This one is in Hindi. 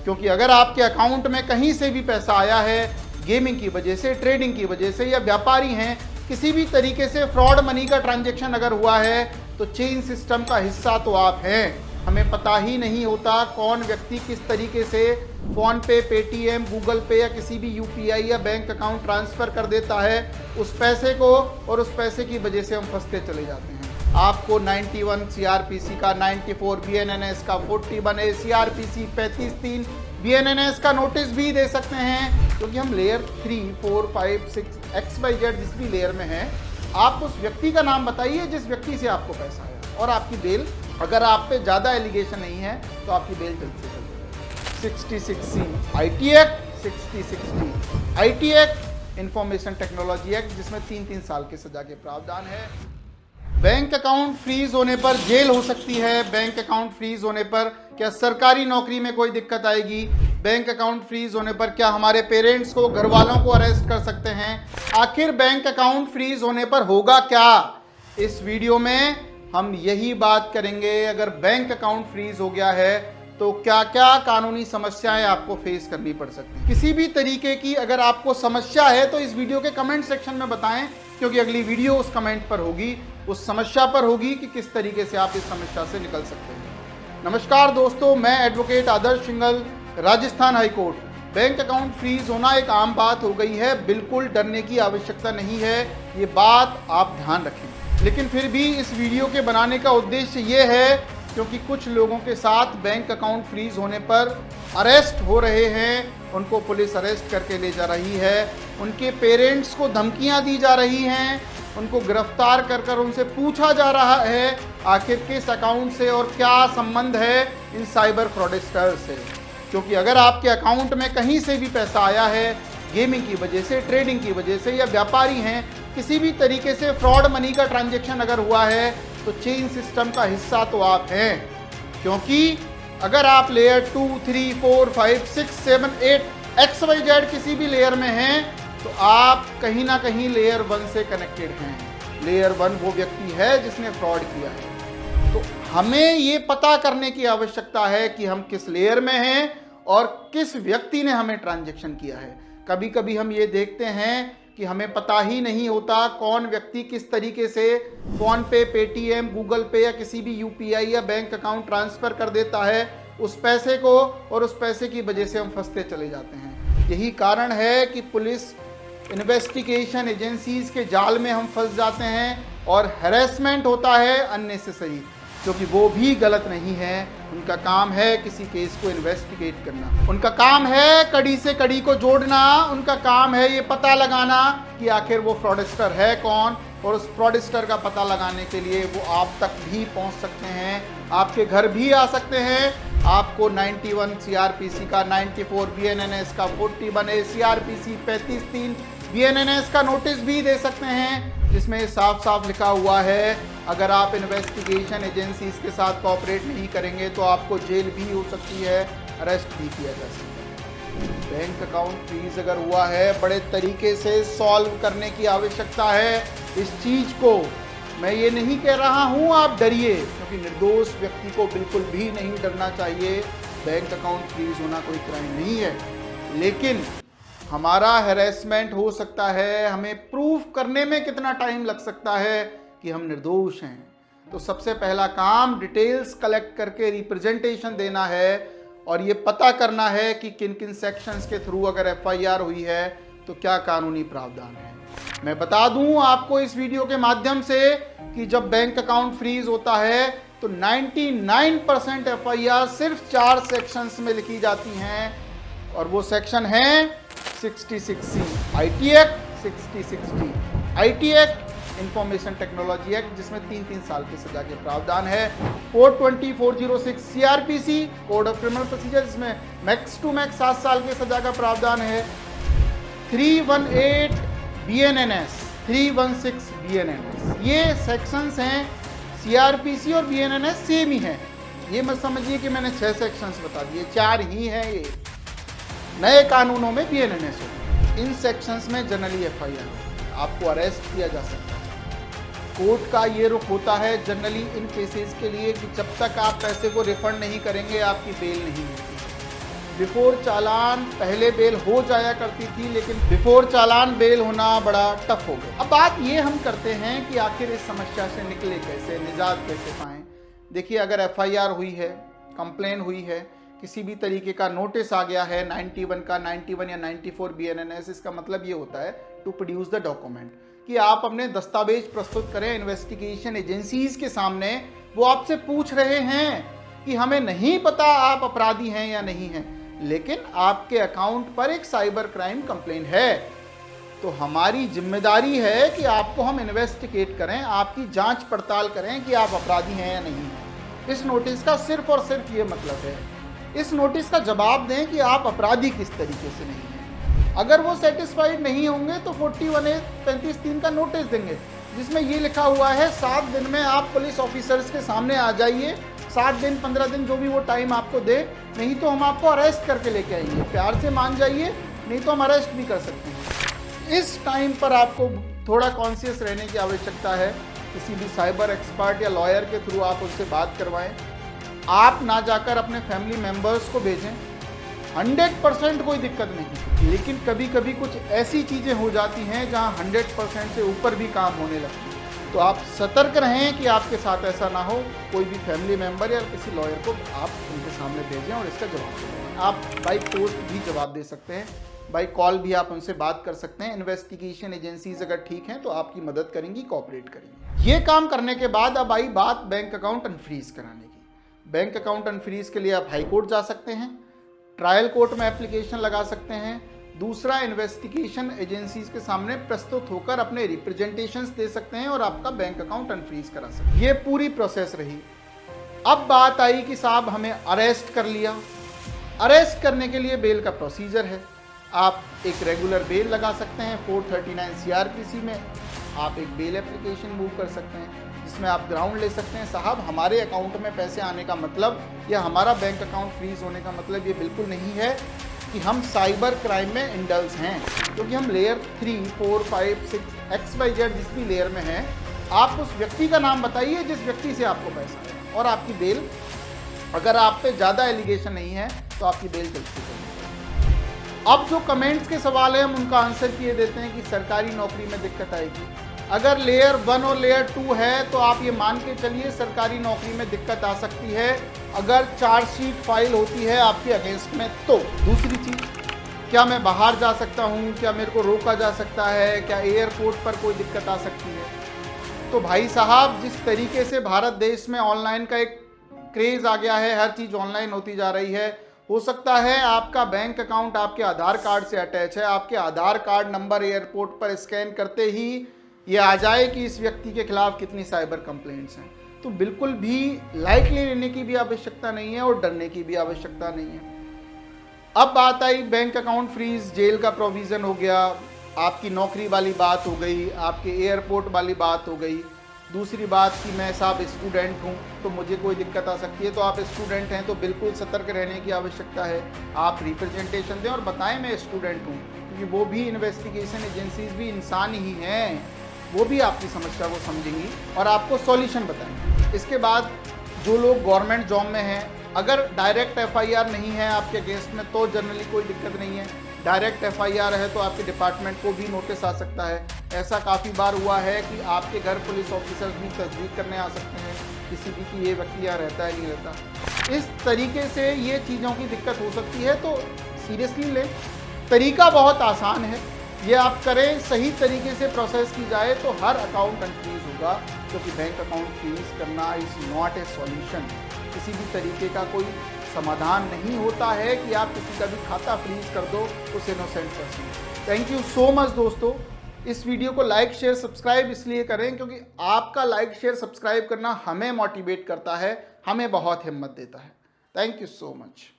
क्योंकि अगर आपके अकाउंट में कहीं से भी पैसा आया है, गेमिंग की वजह से, ट्रेडिंग की वजह से, या व्यापारी हैं, किसी भी तरीके से फ्रॉड मनी का ट्रांजैक्शन अगर हुआ है, तो चेन सिस्टम का हिस्सा तो आप हैं। हमें पता ही नहीं होता कौन व्यक्ति किस तरीके से फ़ोन पे, पेटीएम, गूगल पे या किसी भी यूपीआई या बैंक अकाउंट ट्रांसफ़र कर देता है उस पैसे को, और उस पैसे की वजह से हम फंसते चले जाते हैं। आपको 91 सीआरपीसी का, 94 बीएनएनएस का, 41 सीआरपीसी 35(3) बीएनएनएस का नोटिस भी दे सकते हैं, क्योंकि हम लेयर 3, 4, 5, 6 XYZ जिस भी लेयर में हैं, आप उस व्यक्ति का नाम बताइए जिस व्यक्ति से आपको पैसा आया, और आपकी बेल, अगर आप पे ज़्यादा एलिगेशन नहीं है तो आपकी बेल जल्द से जल्द। 66C IT act, 66D IT act, information technology act, जिसमें 3-3 साल की सजा के प्रावधान है। बैंक अकाउंट फ्रीज होने पर जेल हो सकती है। बैंक अकाउंट फ्रीज होने पर क्या सरकारी नौकरी में कोई दिक्कत आएगी? बैंक अकाउंट फ्रीज होने पर क्या हमारे पेरेंट्स को, घर वालों को अरेस्ट कर सकते हैं? आखिर बैंक अकाउंट फ्रीज होने पर होगा क्या? इस वीडियो में हम यही बात करेंगे। अगर बैंक अकाउंट फ्रीज हो गया है तो क्या क्या कानूनी समस्याएं आपको फेस करनी पड़ सकती हैं। किसी भी तरीके की अगर आपको समस्या है तो इस वीडियो के कमेंट सेक्शन में बताएं, क्योंकि अगली वीडियो उस कमेंट पर होगी, उस समस्या पर होगी कि किस तरीके से आप इस समस्या से निकल सकते हैं। नमस्कार दोस्तों, मैं advocate Adarsh Singhal, Rajasthan high court. Bank account freeze होना एक आम बात हो गई है, बिल्कुल डरने की आवश्यकता नहीं है, ये बात आप ध्यान रखें। लेकिन फिर भी इस वीडियो के बनाने का उद्देश्य ये है क्योंकि कुछ लोगों के साथ बैंक अकाउंट फ्रीज होने पर अरेस्ट हो रहे हैं, उनको पुलिस अरेस्ट करके ले जा रही है, उनके पेरेंट्स को धमकियां दी जा रही हैं, उनको गिरफ्तार कर उनसे पूछा जा रहा है आखिर किस अकाउंट से और क्या संबंध है इन साइबर फ्रॉडस्टर्स से। क्योंकि अगर आपके अकाउंट में कहीं से भी पैसा आया है, गेमिंग की वजह से, ट्रेडिंग की वजह से, या व्यापारी हैं, किसी भी तरीके से फ्रॉड मनी का ट्रांजैक्शन अगर हुआ है, तो चेन सिस्टम का हिस्सा तो आप हैं। क्योंकि अगर आप लेयर 2, 3, 4, 5, 6, 7, 8 XYZ किसी भी लेयर में हैं, तो आप कहीं ना कहीं लेयर 1 से कनेक्टेड हैं। लेयर 1 वो व्यक्ति है जिसने फ्रॉड किया है। तो हमें ये पता करने की आवश्यकता है कि हम किस लेयर में हैं और किस व्यक्ति ने हमें ट्रांजैक्शन किया है। कभी कभी हम ये देखते हैं कि हमें पता ही नहीं होता कौन व्यक्ति किस तरीके से फ़ोन पे, पेटीएम, गूगल पे या किसी भी यूपीआई या बैंक अकाउंट ट्रांसफ़र कर देता है उस पैसे को, और उस पैसे की वजह से हम फंसते चले जाते हैं। यही कारण है कि पुलिस इन्वेस्टिगेशन एजेंसीज के जाल में हम फंस जाते हैं और हैरेसमेंट होता है अननेसेसरी, क्योंकि वो भी गलत नहीं है। उनका काम है किसी केस को इन्वेस्टिगेट करना, उनका काम है कड़ी से कड़ी को जोड़ना, उनका काम है ये पता लगाना कि आखिर वो फ्रॉडस्टर है कौन, और उस फ्रॉडस्टर का पता लगाने के लिए वो आप तक भी पहुंच सकते हैं, आपके घर भी आ सकते हैं। आपको 91 सीआरपीसी का, 94 बीएनएनएस का, 41 सीआरपीसी 35(3) बीएनएनएस का नोटिस भी दे सकते हैं, जिसमें साफ साफ लिखा हुआ है अगर आप इन्वेस्टिगेशन एजेंसीज के साथ कोऑपरेट नहीं करेंगे तो आपको जेल भी हो सकती है, अरेस्ट भी किया जा सकता है। बैंक अकाउंट फ्रीज अगर हुआ है, बड़े तरीके से सॉल्व करने की आवश्यकता है इस चीज़ को। मैं ये नहीं कह रहा हूँ आप डरिए, क्योंकि निर्दोष व्यक्ति को बिल्कुल भी नहीं डरना चाहिए। बैंक अकाउंट फ्रीज होना कोई क्राइम नहीं है, लेकिन हमारा हैरेसमेंट हो सकता है, हमें प्रूफ करने में कितना टाइम लग सकता है कि हम निर्दोष हैं। तो सबसे पहला काम डिटेल्स कलेक्ट करके रिप्रेजेंटेशन देना है और ये पता करना है कि किन किन सेक्शंस के थ्रू अगर FIR हुई है तो क्या कानूनी प्रावधान है। मैं बता दूं आपको इस वीडियो के माध्यम से कि जब बैंक अकाउंट फ्रीज होता है तो 99% FIR सिर्फ 4 सेक्शंस में लिखी जाती हैं, और वो सेक्शन है 66C IT act, 66D IT act, information technology act, जिसमें 3-3 साल की सजा के प्रावधान है। 420-406 CrPC code of criminal procedure, जिसमें मैक्स टू मैक्स 7 साल की सजा का प्रावधान है। 318 BNNS, 316 BNNS, ये सेक्शंस हैं। सीआरपीसी और BNNS सेम ही हैं। ये मत समझिए कि मैंने 6 सेक्शंस बता दिए, 4 ही हैं। ये नए कानूनों में BNNS होगा। इन सेक्शंस में जनरली FIR आपको अरेस्ट किया जा सकता है। कोर्ट का ये रुख होता है जनरली इन केसेस के लिए कि जब तक आप पैसे को रिफंड नहीं करेंगे आपकी बेल नहीं होती। बिफोर चालान पहले बेल हो जाया करती थी, लेकिन बिफोर चालान बेल होना बड़ा टफ हो गया। अब बात ये हम करते हैं कि आखिर इस समस्या से निकले कैसे, निजात कैसे पाएं। देखिए, अगर एफआईआर हुई है, कंप्लेन हुई है, किसी भी तरीके का नोटिस आ गया है 91 का, 91 या 94 BNNS, इसका मतलब ये होता है टू प्रोड्यूस द डॉक्यूमेंट, कि आप अपने दस्तावेज प्रस्तुत करें इन्वेस्टिगेशन एजेंसीज के सामने। वो आपसे पूछ रहे हैं कि हमें नहीं पता आप अपराधी हैं या नहीं हैं, लेकिन आपके अकाउंट पर एक साइबर क्राइम कंप्लेन है, तो हमारी जिम्मेदारी है कि आपको हम इन्वेस्टिगेट करें, आपकी जांच पड़ताल करें कि आप अपराधी हैं या नहीं हैं। इस नोटिस का सिर्फ और सिर्फ ये मतलब है, इस नोटिस का जवाब दें कि आप अपराधी किस तरीके से नहीं हैं। अगर वो सेटिस्फाइड नहीं होंगे तो 41A 35(3) का नोटिस देंगे, जिसमें ये लिखा हुआ है 7 दिन में आप पुलिस ऑफिसर्स के सामने आ जाइए, 7 दिन 15 दिन जो भी वो टाइम आपको दे, नहीं तो हम आपको अरेस्ट करके लेके आएंगे। प्यार से मान जाइए, नहीं तो हम अरेस्ट भी कर सकते हैं। इस टाइम पर आपको थोड़ा कॉन्शियस रहने की आवश्यकता है। किसी भी साइबर एक्सपर्ट या लॉयर के थ्रू आप उनसे बात करवाएं। आप ना जाकर अपने फैमिली मेम्बर्स को भेजें, 100% कोई दिक्कत नहीं, लेकिन कभी कभी कुछ ऐसी चीज़ें हो जाती हैं जहां 100% से ऊपर भी काम होने लगती है। तो आप सतर्क रहें कि आपके साथ ऐसा ना हो। कोई भी फैमिली मेम्बर या किसी लॉयर को आप उनके सामने भेजें और इसका जवाब दें। आप बाई पोस्ट भी जवाब दे सकते हैं, बाई कॉल भी आप उनसे बात कर सकते हैं। इन्वेस्टिगेशन एजेंसीज अगर ठीक हैं तो आपकी मदद करेंगी, कोऑपरेट करेंगी। ये काम करने के बाद अब आई बात बैंक अकाउंट अनफ्रीज कराने की। बैंक अकाउंट अनफ्रीज के लिए आप हाई कोर्ट जा सकते हैं, ट्रायल कोर्ट में एप्लीकेशन लगा सकते हैं। दूसरा, इन्वेस्टिगेशन एजेंसीज के सामने प्रस्तुत होकर अपने रिप्रेजेंटेशंस दे सकते हैं और आपका बैंक अकाउंट अनफ्रीज करा सकते हैं। ये पूरी प्रोसेस रही। अब बात आई कि साहब हमें अरेस्ट कर लिया। अरेस्ट करने के लिए बेल का प्रोसीजर है। आप एक रेगुलर बेल लगा सकते हैं 439 CRPC में। आप एक बेल एप्लीकेशन मूव कर सकते हैं जिसमें आप ग्राउंड ले सकते हैं, साहब हमारे अकाउंट में पैसे आने का मतलब या हमारा बैंक अकाउंट फ्रीज होने का मतलब ये बिल्कुल नहीं है कि हम साइबर क्राइम में इंडल्ज हैं, क्योंकि हम लेयर 3, 4, 5, 6 XYZ जिस भी लेयर में हैं, आप उस व्यक्ति का नाम बताइए जिस व्यक्ति से आपको पैसा है, और आपकी बेल, अगर आप पे ज़्यादा एलिगेशन नहीं है तो आपकी बेल चल चुकी है। अब जो कमेंट्स के सवाल हैं हम उनका आंसर किए देते हैं कि सरकारी नौकरी में दिक्कत आएगी। अगर लेयर 1 और लेयर 2 है तो आप ये मान के चलिए सरकारी नौकरी में दिक्कत आ सकती है अगर चार्जशीट फाइल होती है आपके अगेंस्ट में। तो दूसरी चीज़, क्या मैं बाहर जा सकता हूँ, क्या मेरे को रोका जा सकता है, क्या एयरपोर्ट पर कोई दिक्कत आ सकती है? तो भाई साहब, जिस तरीके से भारत देश में ऑनलाइन का एक क्रेज़ आ गया है, हर चीज़ ऑनलाइन होती जा रही है, हो सकता है आपका बैंक अकाउंट आपके आधार कार्ड से अटैच है, आपके आधार कार्ड नंबर एयरपोर्ट पर स्कैन करते ही ये आ जाए कि इस व्यक्ति के खिलाफ कितनी साइबर कंप्लेंट्स हैं। तो बिल्कुल भी लाइटली लेने की भी आवश्यकता नहीं है और डरने की भी आवश्यकता नहीं है। अब बात आई बैंक अकाउंट फ्रीज, जेल का प्रोविज़न हो गया, आपकी नौकरी वाली बात हो गई, आपके एयरपोर्ट वाली बात हो गई। दूसरी बात कि मैं साहब स्टूडेंट हूँ तो मुझे कोई दिक्कत आ सकती है। तो आप स्टूडेंट हैं तो बिल्कुल सतर्क रहने की आवश्यकता है। आप रिप्रेजेंटेशन दें और बताएं मैं स्टूडेंट हूँ, क्योंकि वो भी इन्वेस्टिगेशन एजेंसीज भी इंसान ही हैं, वो भी आपकी समस्या को समझेंगी और आपको सॉल्यूशन बताएंगे। इसके बाद जो लोग गवर्नमेंट जॉब में हैं, अगर डायरेक्ट FIR नहीं है आपके अगेंस्ट में तो जनरली कोई दिक्कत नहीं है। डायरेक्ट FIR है तो आपके डिपार्टमेंट को भी नोटिस आ सकता है। ऐसा काफ़ी बार हुआ है कि आपके घर पुलिस ऑफिसर्स भी तस्दीक करने आ सकते हैं किसी भी कि ये व्यक्ति यहाँ रहता है नहीं रहता। इस तरीके से ये चीज़ों की दिक्कत हो सकती है, तो सीरियसली लें। तरीका बहुत आसान है, ये आप करें, सही तरीके से प्रोसेस की जाए तो हर अकाउंट अनफ्रीज होगा, क्योंकि बैंक अकाउंट फ्रीज करना इज़ नॉट ए सॉल्यूशन। किसी भी तरीके का कोई समाधान नहीं होता है कि आप किसी का भी खाता फ्रीज कर दो उस innocent person. Thank you so much दोस्तों। इस वीडियो को लाइक शेयर सब्सक्राइब इसलिए करें क्योंकि आपका लाइक शेयर सब्सक्राइब करना हमें मोटिवेट करता है, हमें बहुत हिम्मत देता है। Thank you so much.